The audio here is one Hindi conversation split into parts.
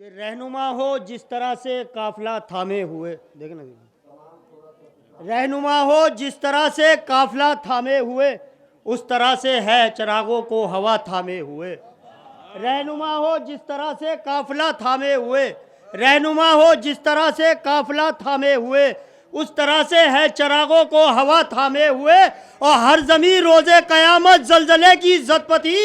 कि रहनुमा हो जिस तरह से काफिला थामे हुए, देखना रहनुमा हो जिस तरह से काफिला थामे हुए, उस तरह से है चिरागों को हवा थामे हुए। रहनुमा हो जिस तरह से काफिला थामे हुए, रहनुमा हो जिस तरह से काफिला थामे हुए, उस तरह से है चिरागों को हवा थामे हुए। और हर जमीन रोजे कयामत जलजले की इज्जतपति,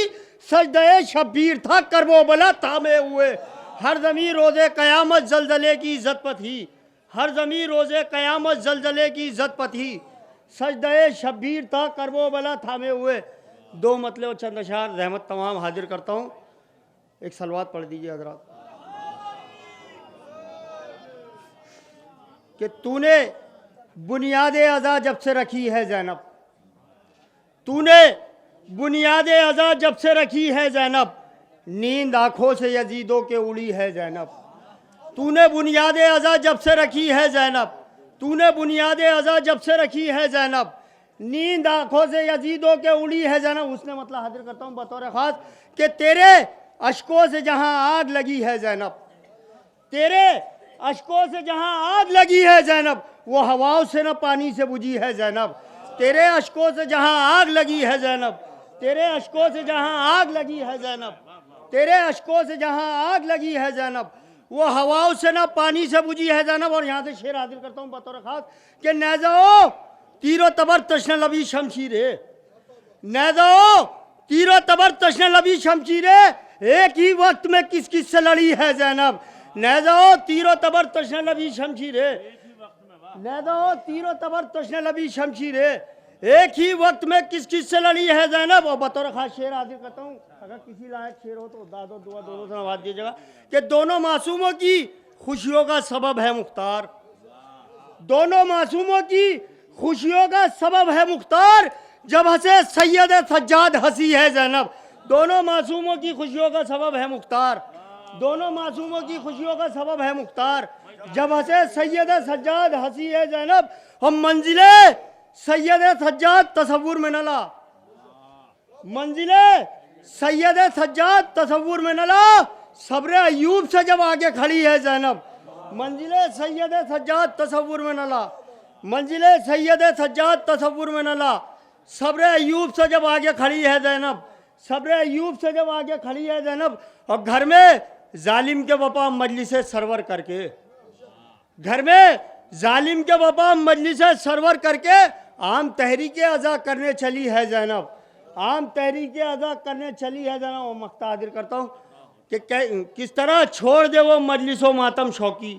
सजदे शब्बीर था करबो बला थामे हुए। हर जमीन रोजे कयामत जलजले की इज्जतपति, हर जमीन रोजे कयामत जलजले की इज्जतपति, सजदे शब्बीर था करबो बला थामे हुए। दो मतलब चंद अशार रहमत तमाम हाजिर करता हूँ। एक सलवात पढ़ दीजिए हजरात कि तूने बुनियाद अज़ा जब से रखी है ज़ैनब, तूने बुनियाद अज़ा जब से रखी है ज़ैनब, नींद आँखों से यजीदों के उड़ी है ज़ैनब। तूने बुनियाद अज़ा जब से रखी है ज़ैनब, तूने बुनियाद अज़ा जब से रखी है ज़ैनब, नींद आँखों से यजीदों के उड़ी है ज़ैनब। उसने मतलब हाजिर करता हूँ बतौर ख़ास कि तेरे अश्कों से जहाँ आग लगी है ज़ैनब, तेरे अश्कों से जहाँ आग लगी है ज़ैनब, वो हवाओं से न पानी से बुझी है ज़ैनब। तेरे अश्कों से जहाँ आग लगी है ज़ैनब, तेरे अश्कों से जहाँ आग लगी है ज़ैनब, तेरे अश्कों से जहाँ आग लगी है ज़ैनब, वो हवाओं से न पानी से बुझी है ज़ैनब। और यहाँ से शेर हाजिर करता हूँ बतौर ख़ास कि नैज़ो तीरो तबर तश्न लबी शमशीरे, नैज़ो तीरो तबर तश्न लबी शमशीरे, एक ही वक्त में किस किस से लड़ी है ज़ैनब। नैज़ो तीरो तबर तश्न लबी शमशीरे, नैज़ो तीरो तबर तश्न लबी शमशीरे, एक ही वक्त में किस किस से लड़ी है ज़ैनब। और बतौर खास शेर हाजिर करता हूँ, अगर किसी लायक शेर हो तो दादो दुआ दोनों से नवाज दीजिएगा कि दोनों मासूमों की खुशियों का सबब है मुख्तार, दोनों मासूमों की खुशियों का सबब है मुख्तार, जब हंसे सैयद सज्जाद हंसी है ज़ैनब। दोनों मासूमों की खुशियों का सबब है मुख्तार, दोनों मासूमों की खुशियों का सबब है मुख्तार, जब हंसे सैयद सज्जाद हंसी है ज़ैनब। हम मंजिले सैयद सज्जाद तसव्वुर में न ला, मंजिले सैयद सज्जाद तसव्वुर में न ला, सब्र अयूब से जब आगे खड़ी है ज़ैनब। मंजिले सैयद सज्जाद तसव्वुर में न ला, मंजिले सैयद सज्जाद तसव्वुर में न ला, सब्र अयूब से जब आगे खड़ी है ज़ैनब, सब्र अयूब से जब आगे खड़ी है ज़ैनब। और घर में जालिम के वपा मजलिस सरवर करके, घर में जालिम के वपा मजलिस सरवर करके आम तहरीक अज़ा करने चली है ज़ैनब, आम तहरीक अज़ा करने चली है ज़ैनब। और मख्ता हाजिर करता हूँ कि किस तरह छोड़ दे वो मजलिसो मातम शौकी,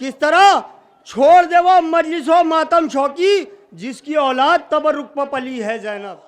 किस तरह छोड़ दे वो मजलिसो मातम शौकी, जिसकी औलाद तबर्रुक पर पली है ज़ैनब।